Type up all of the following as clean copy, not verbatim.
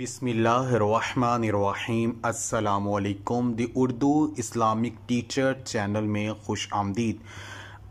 बिस्मिल्लाहिर्रहमानिर्रहीम। अस्सलामुअलैकुम। दी Urdu Islamic teacher channel में खुश आमदीद।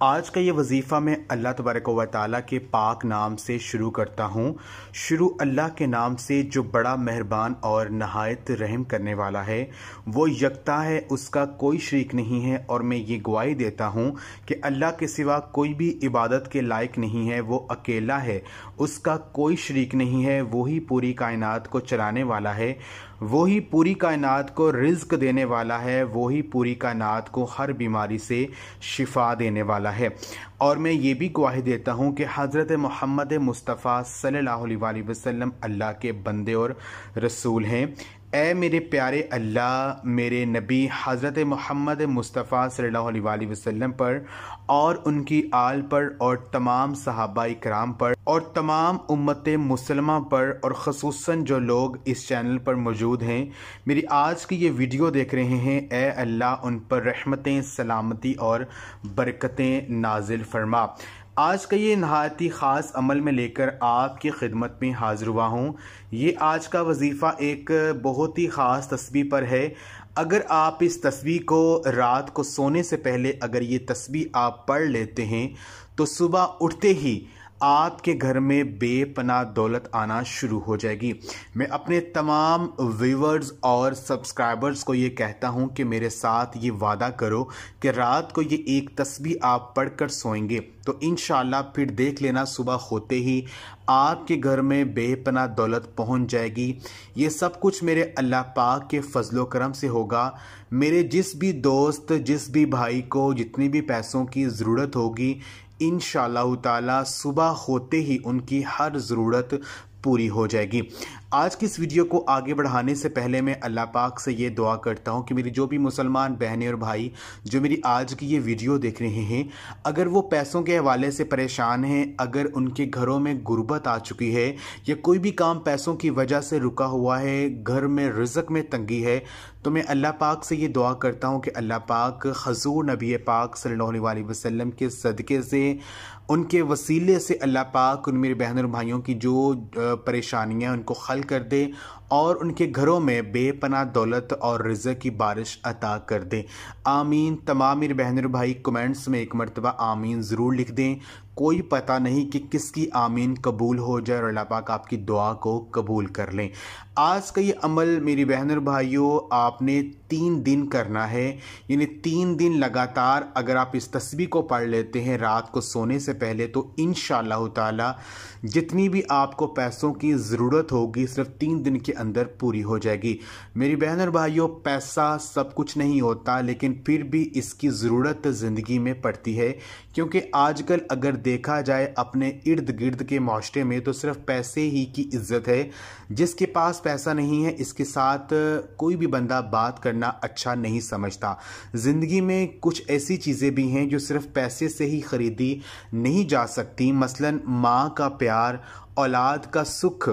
आज का ये वजीफ़ा मैं अल्लाह तबारक व तआला के पाक नाम से शुरू करता हूँ। शुरू अल्लाह के नाम से जो बड़ा मेहरबान और नहायत रहम करने वाला है। वो यकता है, उसका कोई शरीक नहीं है, और मैं ये गवाही देता हूँ कि अल्लाह के सिवा कोई भी इबादत के लायक नहीं है। वो अकेला है, उसका कोई शरीक नहीं है। वही पूरी कायनात को चलाने वाला है, वही पूरी कायनात को रिज़्क देने वाला है, वही पूरी कायनात को हर बीमारी से शिफा देने वाला है। और मैं ये भी गवाही देता हूँ कि हज़रत मोहम्मद मुस्तफ़ा सल्लल्लाहु अलैहि वसल्लम अल्लाह के बंदे और रसूल हैं। ए मेरे प्यारे अल्लाह, मेरे नबी हज़रत मोहम्मद मुस्तफ़ा सल्लल्लाहु अलैहि वसल्लम पर और उनकी आल पर और तमाम सहाबा इकराम पर और तमाम उम्मत मुसलमा पर और ख़ुसूसन जो लोग इस चैनल पर मौजूद हैं, मेरी आज की ये वीडियो देख रहे हैं, ए अल्लाह उन पर रहमतें, सलामती और बरकतें नाजिल फरमा। आज का ये नहायती ख़ास अमल में लेकर आपकी खिदमत में हाज़िर हुआ हूँ। ये आज का वजीफ़ा एक बहुत ही ख़ास तस्बीह पर है। अगर आप इस तस्बीह को रात को सोने से पहले अगर ये तस्बीह आप पढ़ लेते हैं तो सुबह उठते ही आपके घर में बेपनाह दौलत आना शुरू हो जाएगी। मैं अपने तमाम व्यूवर्स और सब्सक्राइबर्स को ये कहता हूँ कि मेरे साथ ये वादा करो कि रात को ये एक तस्बीह आप पढ़कर सोएंगे तो इंशाअल्लाह फिर देख लेना सुबह होते ही आपके घर में बेपनाह दौलत पहुँच जाएगी। ये सब कुछ मेरे अल्लाह पाक के फजलो करम से होगा। मेरे जिस भी दोस्त, जिस भी भाई को जितनी भी पैसों की ज़रूरत होगी, इंशाअल्लाह ताला सुबह होते ही उनकी हर ज़रूरत पूरी हो जाएगी। आज की इस वीडियो को आगे बढ़ाने से पहले मैं अल्लाह पाक से ये दुआ करता हूँ कि मेरी जो भी मुसलमान बहनें और भाई जो मेरी आज की ये वीडियो देख रहे हैं, अगर वो पैसों के हवाले से परेशान हैं, अगर उनके घरों में गुर्बत आ चुकी है या कोई भी काम पैसों की वजह से रुका हुआ है, घर में रिज़्क में तंगी है, तो मैं अल्लाह पाक से ये दुआ करता हूँ कि अल्लाह पाक हज़ूर नबी पाक सल्लल्लाहु अलैहि वसल्लम के सदक़े से, उनके वसीले से अल्लाह पाक उन मेरे बहन और भाइयों की जो परेशानियाँ उनको हल कर दे और उनके घरों में बेपनाह दौलत और रिज़्क़ की बारिश अता कर दे। आमीन। तमाम मेरे बहन और भाई कमेंट्स में एक मरतबा आमीन ज़रूर लिख दें। कोई पता नहीं कि किसकी आमीन कबूल हो जाए और अल्लाह पाक आपकी दुआ को कबूल कर लें। आज का ये अमल मेरी बहन और भाइयों आपने 3 दिन करना है, यानी 3 दिन लगातार अगर आप इस तस्बीह को पढ़ लेते हैं रात को सोने से पहले तो इंशाअल्लाह ताला जितनी भी आपको पैसों की ज़रूरत होगी सिर्फ 3 दिन के अंदर पूरी हो जाएगी। मेरी बहन और भाइयों, पैसा सब कुछ नहीं होता, लेकिन फिर भी इसकी ज़रूरत ज़िंदगी में पड़ती है, क्योंकि आजकल अगर देखा जाए अपने इर्द गिर्द के माशरे में तो सिर्फ पैसे ही की इज्जत है। जिसके पास पैसा नहीं है इसके साथ कोई भी बंदा बात करना अच्छा नहीं समझता। ज़िंदगी में कुछ ऐसी चीज़ें भी हैं जो सिर्फ पैसे से ही ख़रीदी नहीं जा सकती, मसलन माँ का प्यार, औलाद का सुख,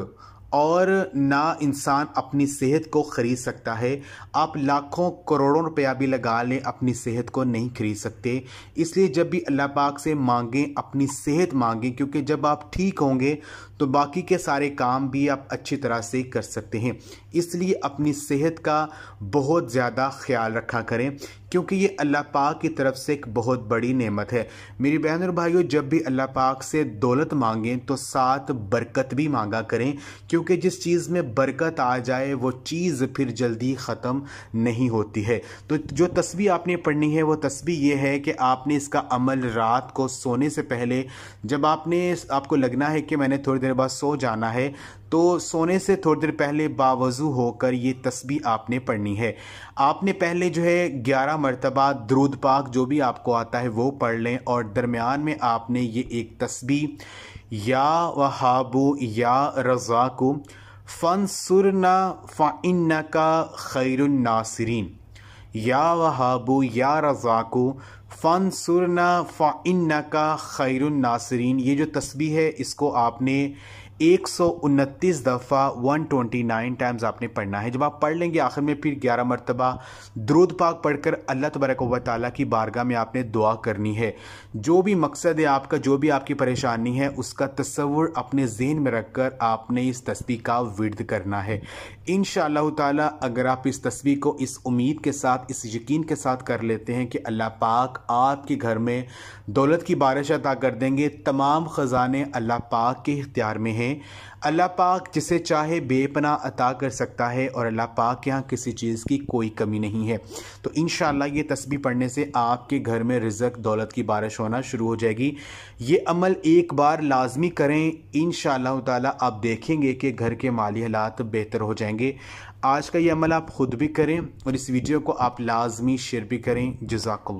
और ना इंसान अपनी सेहत को ख़रीद सकता है। आप लाखों करोड़ों रुपया भी लगा लें, अपनी सेहत को नहीं खरीद सकते। इसलिए जब भी अल्लाह पाक से मांगें, अपनी सेहत मांगें, क्योंकि जब आप ठीक होंगे तो बाकी के सारे काम भी आप अच्छी तरह से कर सकते हैं। इसलिए अपनी सेहत का बहुत ज़्यादा ख्याल रखा करें, क्योंकि ये अल्लाह पाक की तरफ से एक बहुत बड़ी नेमत है। मेरी बहन और भाइयों, जब भी अल्लाह पाक से दौलत मांगें तो साथ बरकत भी मांगा करें, क्योंकि जिस चीज़ में बरकत आ जाए वो चीज़ फिर जल्दी ख़त्म नहीं होती है। तो जो तस्बीह आपने पढ़नी है वो तस्बीह ये है कि आपने इसका अमल रात को सोने से पहले, जब आपको लगना है कि मैंने थोड़ी देर बाद सो जाना है, तो सोने से थोड़ी देर पहले बावजू होकर ये तस्बीह आपने पढ़नी है। आपने पहले जो है 11 मरतबा दुरूद पाक जो भी आपको आता है वो पढ़ लें, और दरमियान में आपने ये एक तस्बीह या वहाबू या रज़ाकू फंसुरना फ़इन्नका खैरुन नासिरीन, या वहाबू या रज़ाकू फंसुरना फ़इन्नका खैरुन नासिरीन। ये जो तस्बीह है इसको आपने 129 दफ़ा 129 टाइम्स आपने पढ़ना है। जब आप पढ़ लेंगे आखिर में फिर 11 मरतबा दुरूद पाक पढ़कर अल्लाह तबारक व तआला की बारगाह में आपने दुआ करनी है। जो भी मकसद है आपका, जो भी आपकी परेशानी है, उसका तसव्वुर अपने ज़हन में रखकर आपने इस तस्बीह का विर्द करना है। इंशाअल्लाह ताला अगर आप इस तस्बीह को इस उम्मीद के साथ, इस यकीन के साथ कर लेते हैं कि अल्लाह पाक आपके घर में दौलत की बारिश अता कर देंगे, तमाम ख़जाने अल्लाह पाक के इख्तियार में हैं। अल्लाह पाक जिसे चाहे बेपनाह अता कर सकता है और अल्लाह पाक के यहाँ किसी चीज़ की कोई कमी नहीं है। तो इंशाअल्लाह ये तस्बीह पढ़ने से आपके घर में रिज़्क़, दौलत की बारिश होना शुरू हो जाएगी। ये अमल एक बार लाजमी करें, इंशाअल्लाह ताला आप देखेंगे कि घर के माली हालात बेहतर हो जाएंगे। आज का ये अमल आप ख़ुद भी करें और इस वीडियो को आप लाजमी शेयर भी करें। जज़ाकल्लाह।